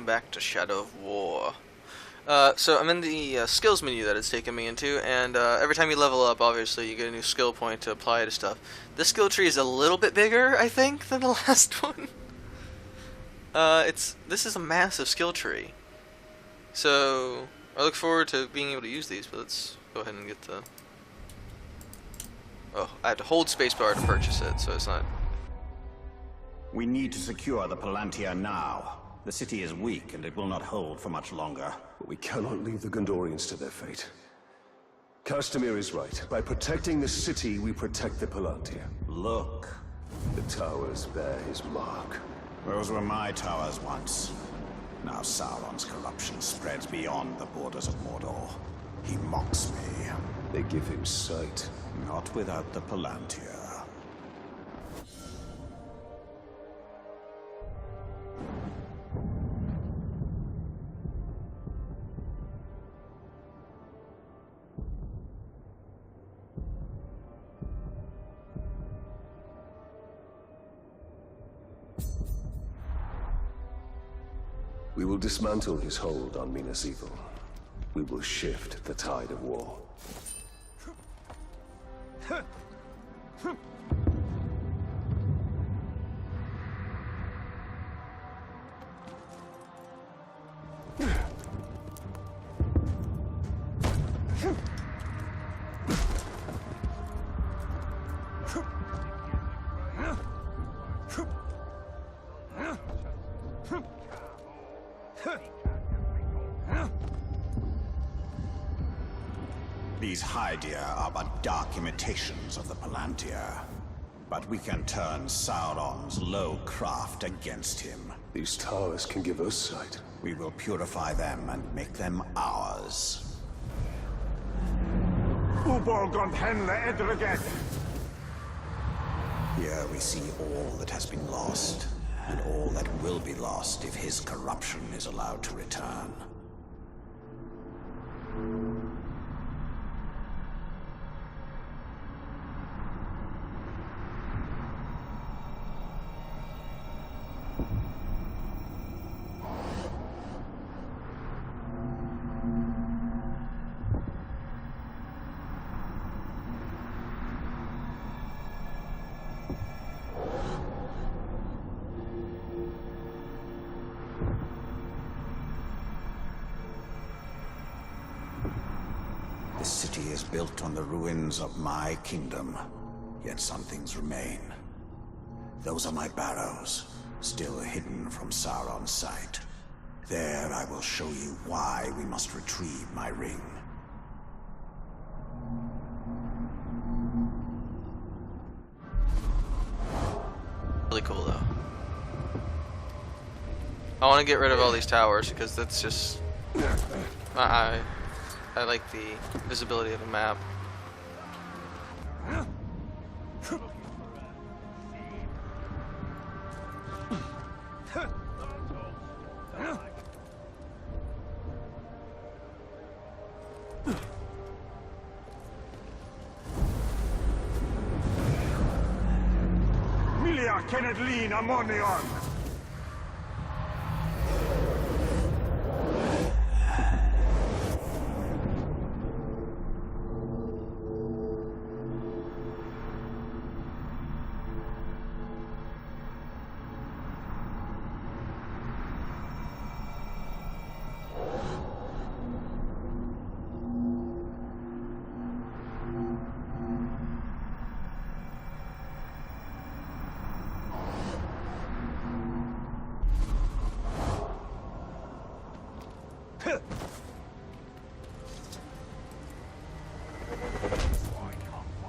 back to Shadow of War. So I'm in the skills menu that it's taken me into, and every time you level up, obviously, you get a new skill point to apply to stuff. This skill tree is a little bit bigger, I think, than the last one. This is a massive skill tree. So, I look forward to being able to use these, but let's go ahead and get the... Oh, I have to hold spacebar to purchase it, so it's not... We need to secure the Palantir now. The city is weak, and it will not hold for much longer. But we cannot leave the Gondorians to their fate. Castamir is right. By protecting the city, we protect the Palantir. Look. The towers bear his mark. Those were my towers once. Now Sauron's corruption spreads beyond the borders of Mordor. He mocks me. They give him sight. Not without the Palantir. We will dismantle his hold on Minas Ithil. We will shift the tide of war. These Hydeir are but dark imitations of the Palantir. But we can turn Sauron's low craft against him. These towers can give us sight. We will purify them and make them ours. Here we see all that has been lost, and all that will be lost if his corruption is allowed to return. This city is built on the ruins of my kingdom, yet some things remain. Those are my barrows, still hidden from Sauron's sight. There I will show you why we must retrieve my ring. Really cool, though. I want to get rid of all these towers, because that's just... I like the visibility of the map. Milia Kenneth Lean Amonion!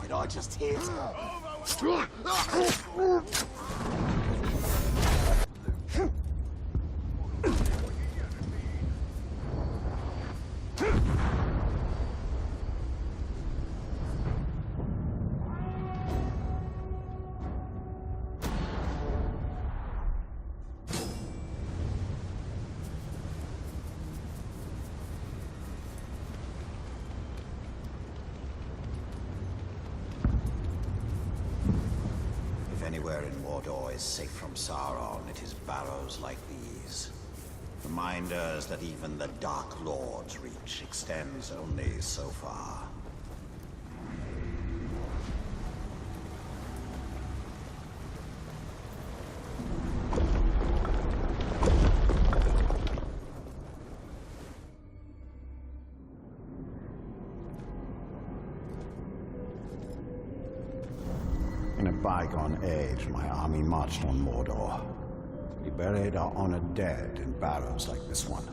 Did I just hit? Anywhere in Mordor is safe from Sauron, it is barrows like these. Reminders that even the Dark Lord's reach extends only so far. In a bygone age, my army marched on Mordor. We buried our honored dead in barrows like this one.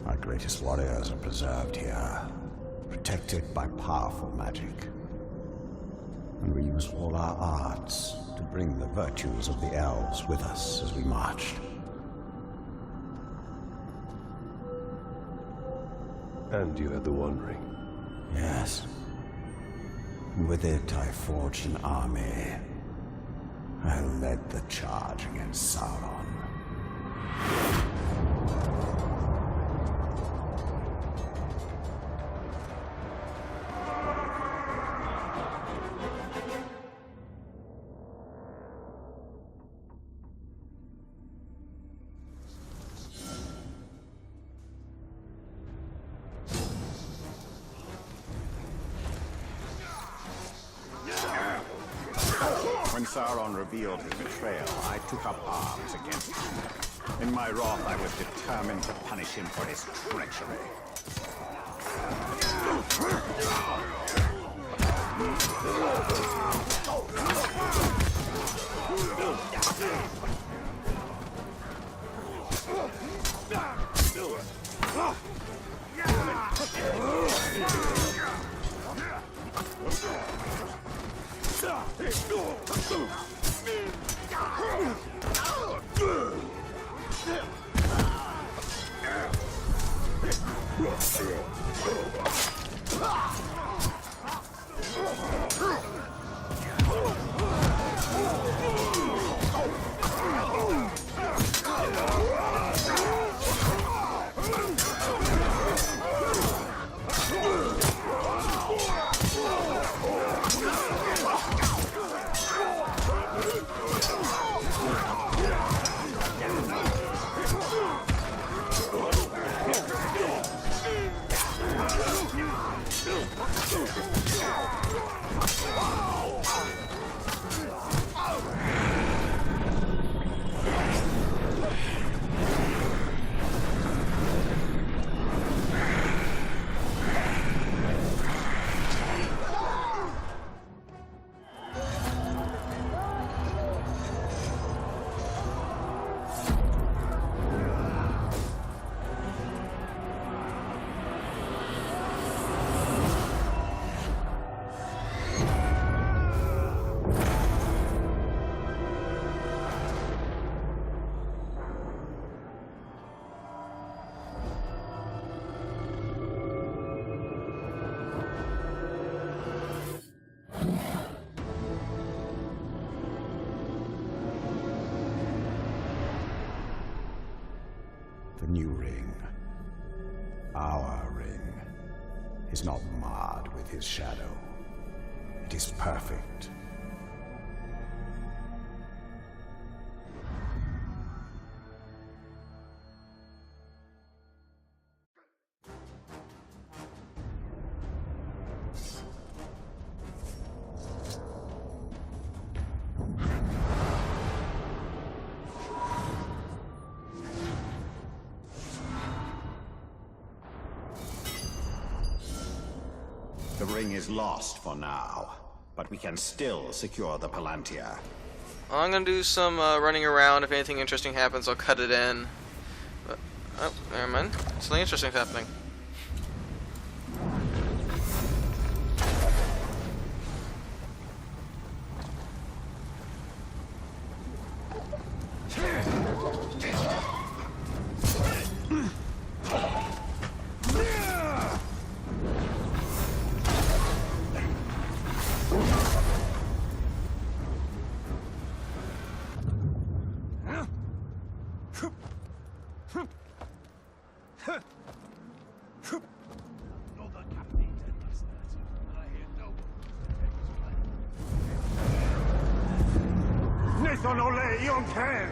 Our greatest warriors are preserved here, protected by powerful magic. And we use all our arts to bring the virtues of the elves with us as we marched. And you had the One Ring. Yes. And with it, I forged an army. I led the charge against Sauron. When Sauron revealed his betrayal, I took up arms against him. In my wrath, I was determined to punish him for his treachery. The new ring, our ring, is not marred with his shadow. It is perfect. The ring is lost for now, but we can still secure the Palantir. I'm gonna do some running around. If anything interesting happens, I'll cut it in. But, oh, never mind. Something interesting's happening. Nathan Ole Young Ken!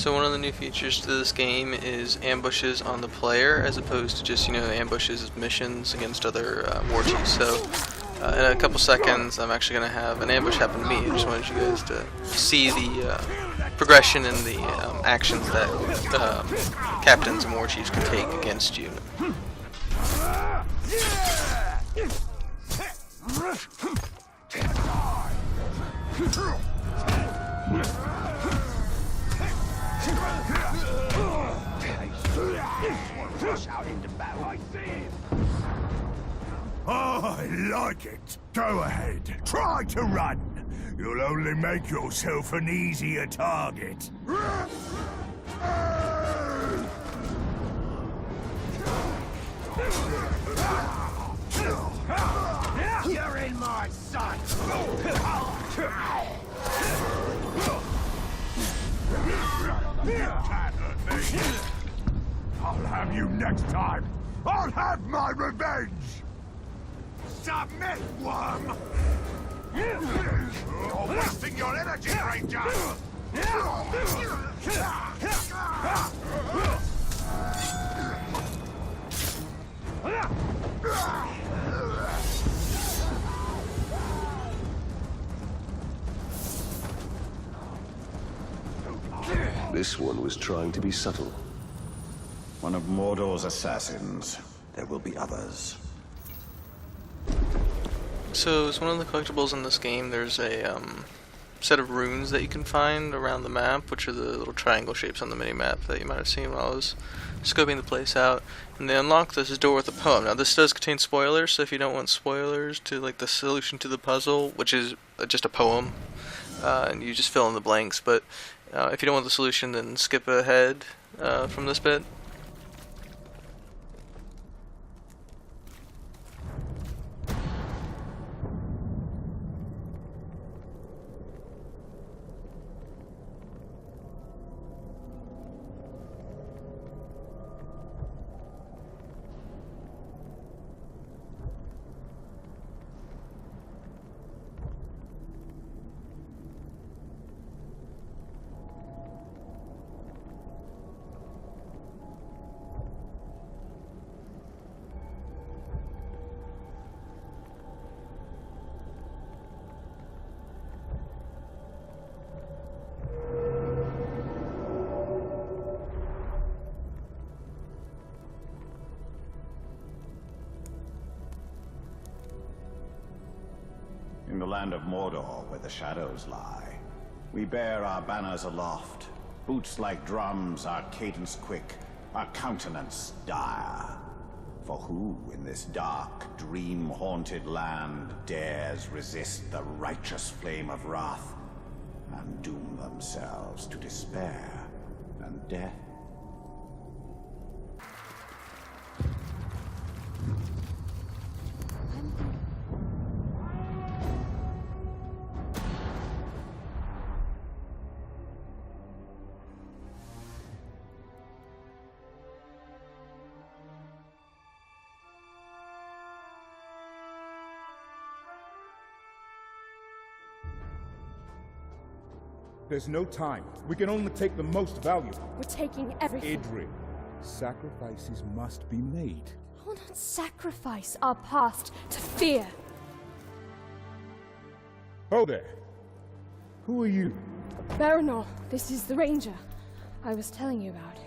So one of the new features to this game is ambushes on the player, as opposed to just, ambushes as missions against other war chiefs. So in a couple seconds, I'm actually going to have an ambush happen to me. I just wanted you guys to see the progression and the actions that captains and war chiefs can take against you. Oh, I like it. Go ahead. Try to run. You'll only make yourself an easier target. You're in my sight. I'll have you next time. I'll have my revenge. Submit, worm! You're wasting your energy, Ranger! This one was trying to be subtle. One of Mordor's assassins. There will be others. So as one of the collectibles in this game, there's a set of runes that you can find around the map, which are the little triangle shapes on the mini-map that you might have seen while I was scoping the place out. And they unlock this door with a poem. Now this does contain spoilers, so if you don't want spoilers to like the solution to the puzzle, which is just a poem, and you just fill in the blanks, but if you don't want the solution, then skip ahead from this bit. In the land of Mordor, where the shadows lie, we bear our banners aloft, boots like drums, our cadence quick, our countenance dire. For who in this dark, dream-haunted land dares resist the righteous flame of wrath and doom themselves to despair and death? There's no time. We can only take the most valuable. We're taking everything. Idri, sacrifices must be made. I will not sacrifice our past to fear. Oh there. Who are you? Baranor, this is the Ranger I was telling you about.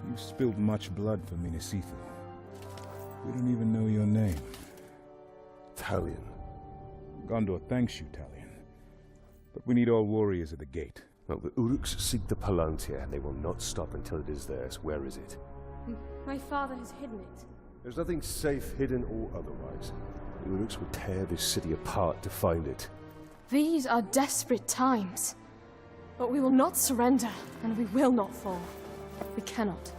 You've spilled much blood for Minisithu. We don't even know your name. Talion. Gondor thanks you, Talion. But we need all warriors at the gate. Well, the Uruks seek the Palantir, and they will not stop until it is theirs. Where is it? My father has hidden it. There's nothing safe, hidden or otherwise. The Uruks will tear this city apart to find it. These are desperate times. But we will not surrender, and we will not fall. We cannot.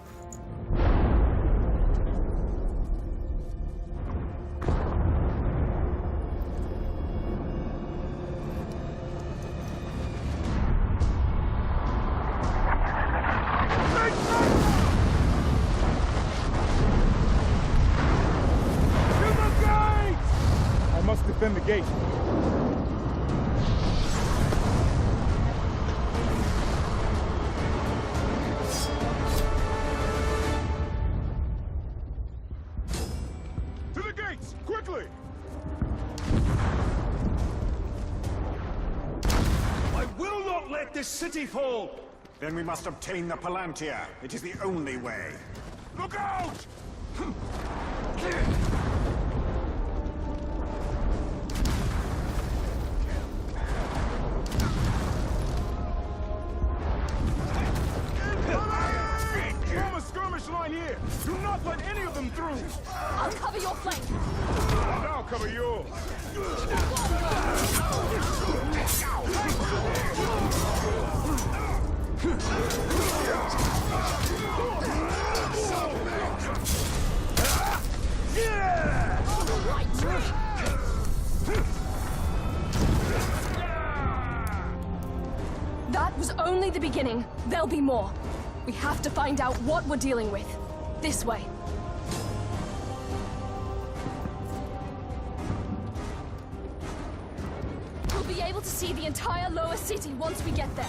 Defend the gate. this city fall! Then we must obtain the Palantir. It is the only way. Look out! Form a skirmish line here! Do not let any of them through! I'll cover your flank. And I'll cover yours! That was only the beginning. There'll be more. We have to find out what we're dealing with. This way. We'll be able to see the entire lower city once we get there.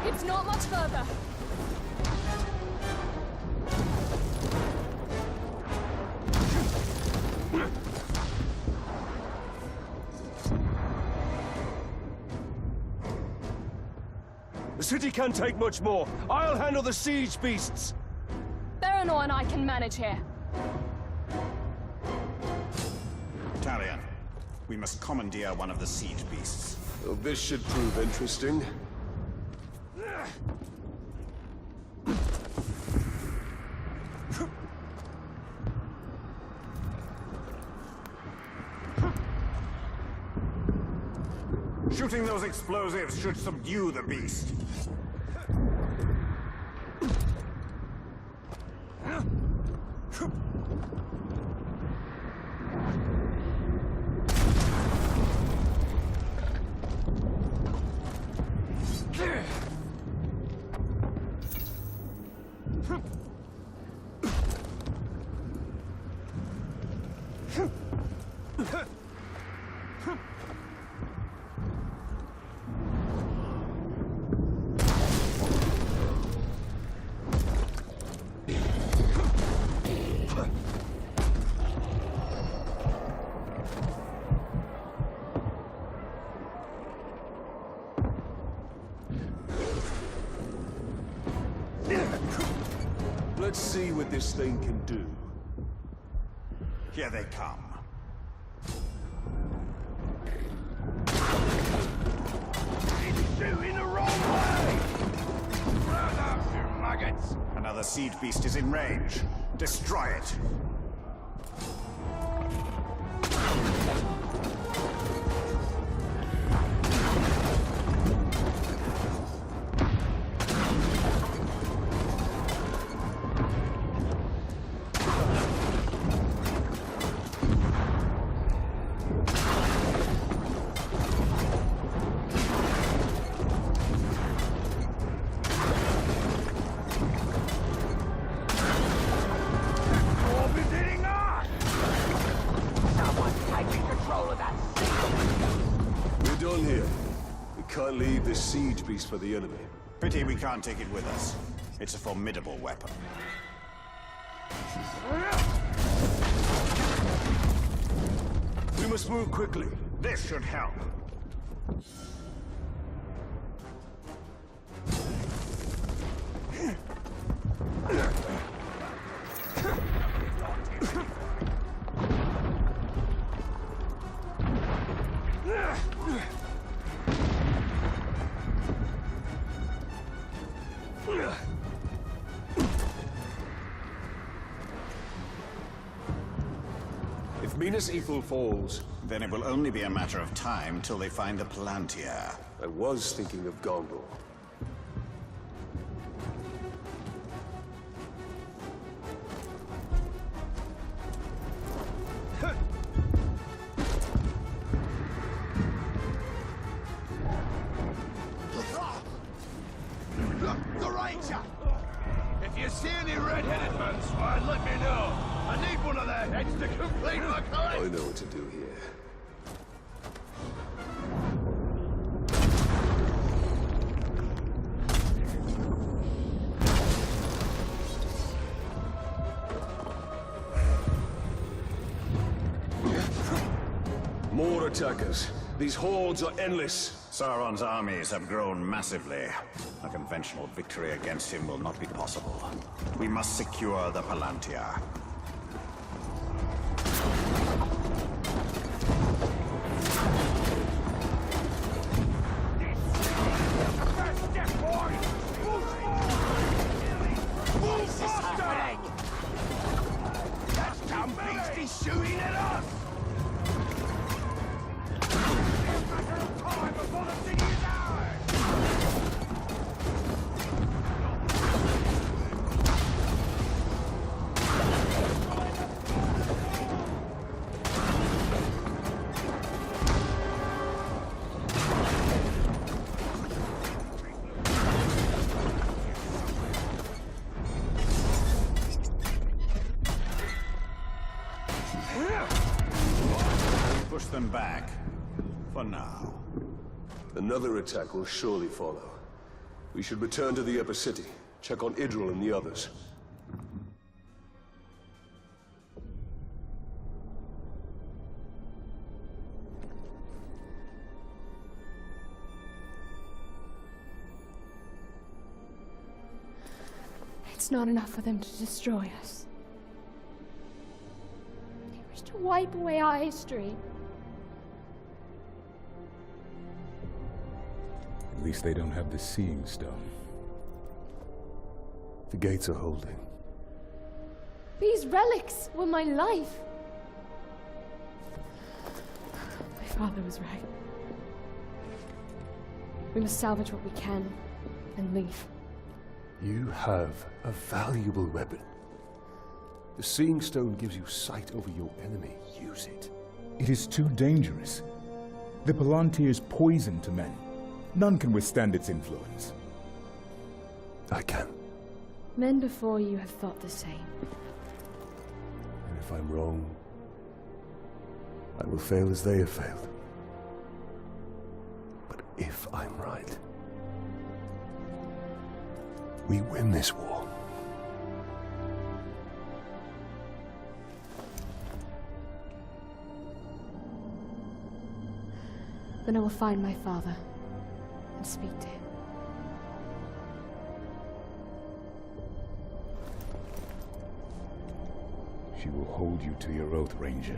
It's not much further. The city can't take much more. I'll handle the siege beasts. Baranor and I can manage here. Talion, we must commandeer one of the siege beasts. Well, this should prove interesting. Shooting those explosives should subdue the beast. Let's see what this thing can do. Here they come. It's shooting the wrong way! Run up, you maggots! Another siege beast is in range. Destroy it. Orbit hitting us! Someone's taking control of that sea! We're done here. We can't leave this siege beast for the enemy. Pity we can't take it with us. It's a formidable weapon. We must move quickly. This should help. If Minas Ithil falls, Then it will only be a matter of time till they find the Palantir. I was thinking of Gondor. Look, the Ranger! If you see any red-headed men, Swine, let me know. I need one of their heads to complete my I collection. know what to do here. More attackers. These hordes are endless. Sauron's armies have grown massively. A conventional victory against him will not be possible. We must secure the Palantir. Shooting at us! Push them back. For now. Another attack will surely follow. We should return to the Upper City, check on Idril and the others. It's not enough for them to destroy us. They wish to wipe away our history. At least they don't have the Seeing Stone. The gates are holding. These relics were my life. My father was right. We must salvage what we can and leave. You have a valuable weapon. The Seeing Stone gives you sight over your enemy. Use it. It is too dangerous. The Palantir is poison to men. None can withstand its influence. I can. Men before you have thought the same. And if I'm wrong, I will fail as they have failed. But if I'm right, we win this war. Then I will find my father and speak to him. She will hold you to your oath, Ranger.